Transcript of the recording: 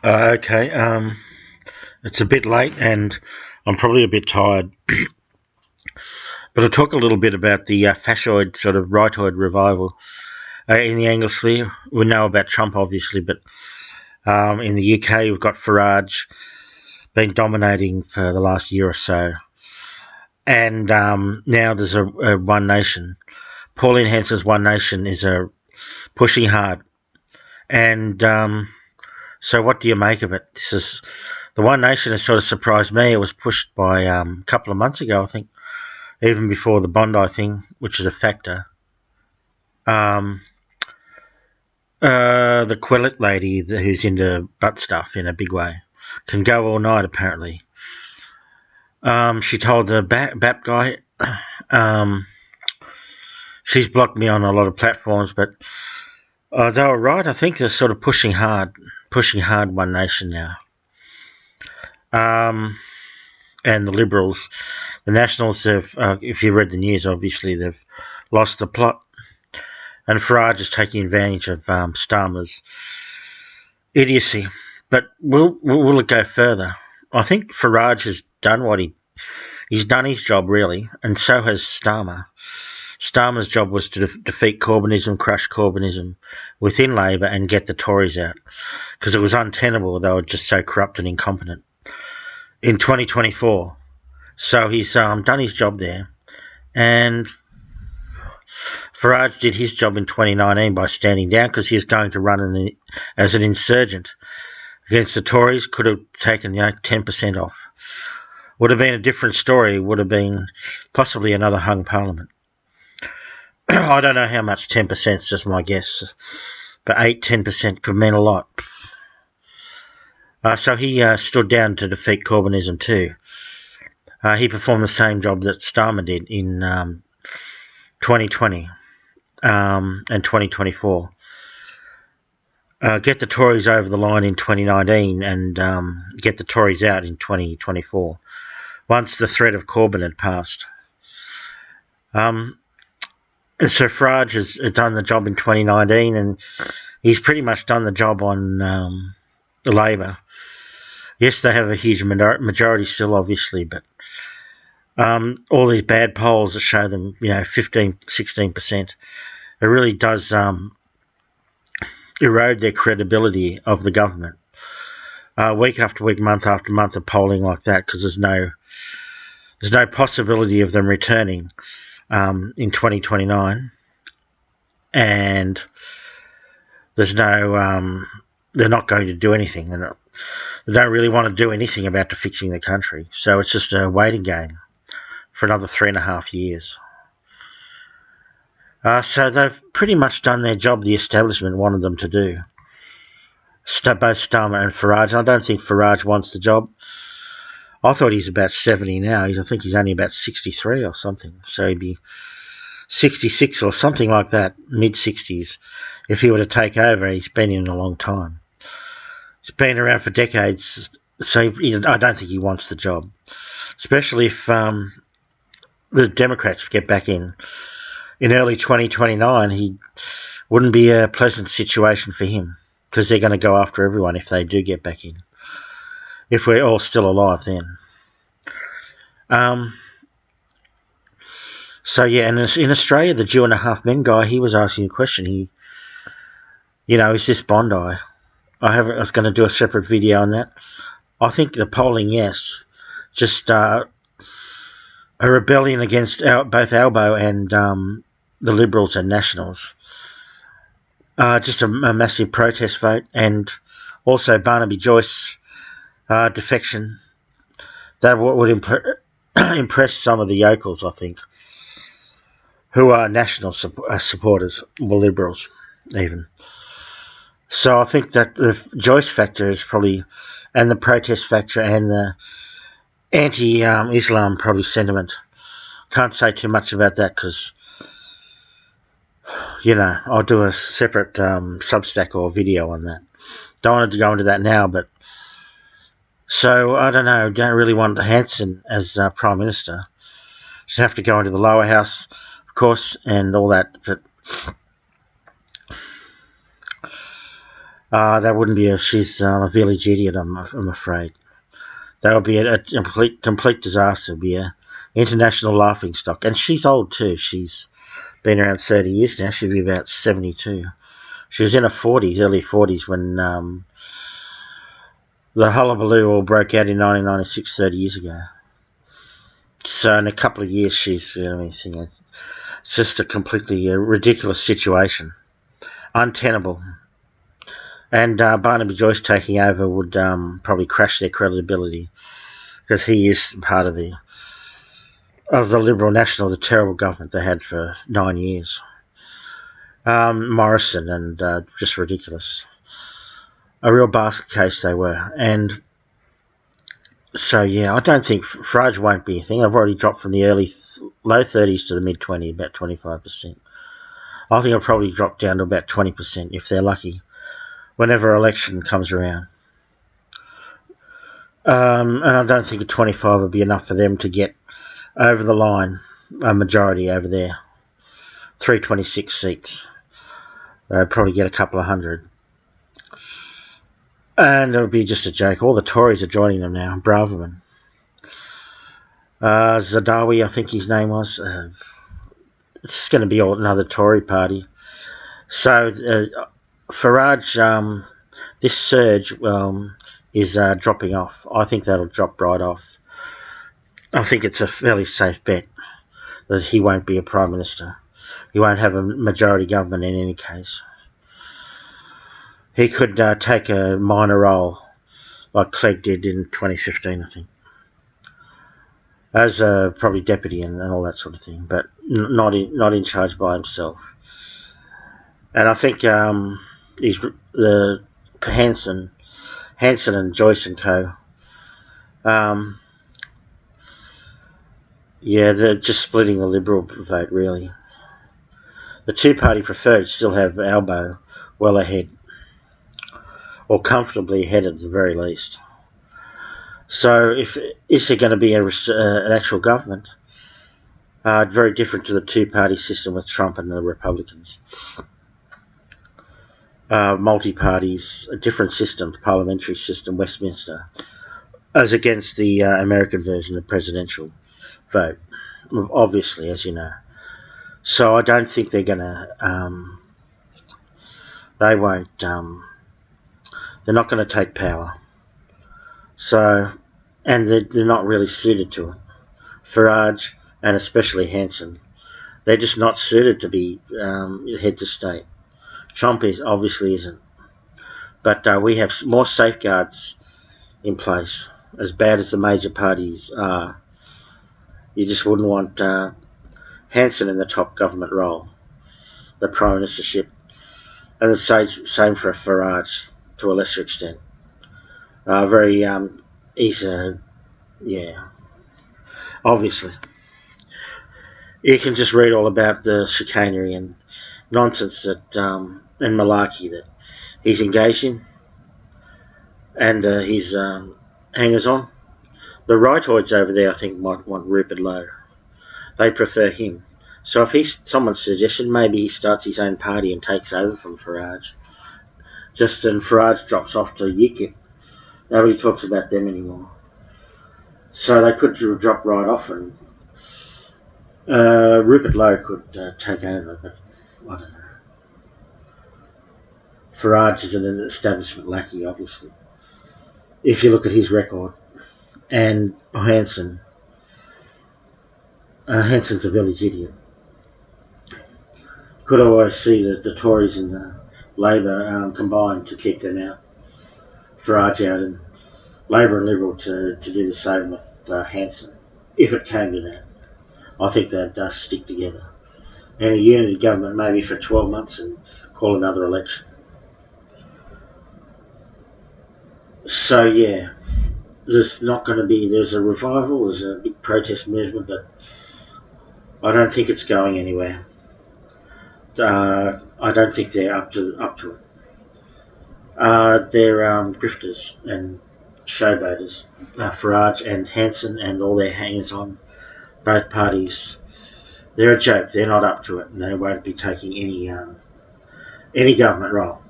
Okay, it's a bit late and I'm probably a bit tired, but I'll talk a little bit about the fascioid sort of rightoid revival in the Anglosphere. We know about Trump, obviously, but in the UK we've got Farage been dominating for the last year or so, and now there's a One Nation. Pauline Hanson's One Nation is pushing hard, and so what do you make of it? This is the One Nation has sort of surprised me. It was pushed by a couple of months ago, I think, even before the Bondi thing, which is a factor. Um, the Quillet lady who's into butt stuff in a big way can go all night, apparently. She told the BAP guy, um, she's blocked me on a lot of platforms, but they were right. I think they're sort of pushing hard One Nation now. And the Liberals, the Nationals have, if you read the news, obviously they've lost the plot. And Farage is taking advantage of Starmer's idiocy. But will it go further? I think Farage has done he's done his job, really, and so has Starmer. Starmer's job was to defeat Corbynism, crush Corbynism within Labor and get the Tories out, because it was untenable. They were just so corrupt and incompetent in 2024. So he's done his job there, and Farage did his job in 2019 by standing down because he was going to run as an insurgent against the Tories. Could have taken 10% off. Would have been a different story. Would have been possibly another hung parliament. I don't know how much 10%, is just my guess, but 8-10% could mean a lot. So he stood down to defeat Corbynism too. He performed the same job that Starmer did in 2020 and 2024. Get the Tories over the line in 2019 and get the Tories out in 2024, once the threat of Corbyn had passed. So Farage has done the job in 2019, and he's pretty much done the job on the Labor. Yes, they have a huge majority still, obviously, but all these bad polls that show them, 15, 16%, it really does erode their credibility of the government. Week after week, month after month of polling like that, because there's no possibility of them returning in 2029, and there's they're not going to do anything. They don't really want to do anything about fixing the country, so it's just a waiting game for another 3.5 years. So they've pretty much done their job the establishment wanted them to do. Both Starmer and Farage. I don't think Farage wants the job. I thought he's about 70 now. I think he's only about 63 or something. So he'd be 66 or something like that, mid-60s, if he were to take over. He's been in a long time. He's been around for decades, so I don't think he wants the job, especially if the Democrats get back in early 2029. He wouldn't be a pleasant situation for him, because they're going to go after everyone if they do get back in, if we're all still alive then. So yeah, and in Australia, the Jew and a Half Men guy, he was asking a question. Is this Bondi? I was going to do a separate video on that. I think the polling, yes, just a rebellion against both Albo and the Liberals and Nationals. Just a massive protest vote, and also Barnaby Joyce defection. That would impress some of the yokels, I think, who are National supporters, or Liberals even. So I think that the Joyce factor is probably, and the protest factor, and the anti-Islam probably sentiment. Can't say too much about that because, I'll do a separate Substack or video on that. Don't want to go into that now, but so I don't know. Don't really want Hanson as Prime Minister. Just have to go into the lower house, of course, and all that. But That wouldn't be a. She's a village idiot. I'm afraid that would be a complete disaster. It'd be a international laughing stock, and she's old too. She's been around 30 years now. She'd be about 72. She was in her 40s, early 40s, when the hullabaloo all broke out in 1996, 30 years ago. So in a couple of years, she's, it's just a completely ridiculous situation, untenable. And Barnaby Joyce taking over would probably crash their credibility, because he is part of the Liberal National, the terrible government they had for 9 years. Morrison, and just ridiculous. A real basket case they were. And so, yeah, I don't think Farage won't be a thing. I've already dropped from the low 30s to the mid 20s, about 25%. I think I'll probably drop down to about 20% if they're lucky, whenever election comes around. And I don't think a 25 would be enough for them to get over the line, a majority over there. 326 seats. They'll probably get a couple of hundred. And it'll be just a joke. All the Tories are joining them now. Braverman. Zadawi, I think his name was. It's going to be another Tory party. So Farage, this surge is dropping off. I think that'll drop right off. I think it's a fairly safe bet that he won't be a Prime Minister. He won't have a majority government in any case. He could take a minor role like Clegg did in 2015, I think, as probably deputy and all that sort of thing, but not in charge by himself. And I think he's the Hanson and Joyce and co. Yeah, they're just splitting the Liberal vote, really. The two-party preferred still have Albo well ahead, or comfortably ahead at the very least. So is there going to be an actual government? Very different to the two-party system with Trump and the Republicans. Multi-parties, a different system, parliamentary system, Westminster, as against the American version, the presidential vote, obviously, as you know. So I don't think they're going to, they won't, they're not going to take power. So, and they're not really suited to it. Farage, and especially Hanson, they're just not suited to be heads of state. Trump obviously isn't. But we have more safeguards in place. As bad as the major parties are, you just wouldn't want Hanson in the top government role, the prime ministership, and the same for Farage to a lesser extent. He's obviously. You can just read all about the chicanery and nonsense that and malarkey that he's engaged in, and his hangers-on. The rightoids over there, I think, might want Rupert Lowe. They prefer him. So if someone's suggestion, maybe he starts his own party and takes over from Farage. Just then Farage drops off to UKIP. Nobody talks about them anymore. So they could drop right off, and Rupert Lowe could take over, but I don't know. Farage is an establishment lackey, obviously, if you look at his record. And Hanson's a village idiot. Could always see that the Tories and the Labor combined to keep them out. Farage out, and Labor and Liberal to do the same with Hanson. If it came to that, I think they'd stick together. And a unity government maybe for 12 months and call another election. So yeah, there's a revival, there's a big protest movement, but I don't think it's going anywhere. I don't think they're up to it. They're grifters and showboaters. Farage and Hanson and all their hangers-on, both parties, they're a joke. They're not up to it, and they won't be taking any government role.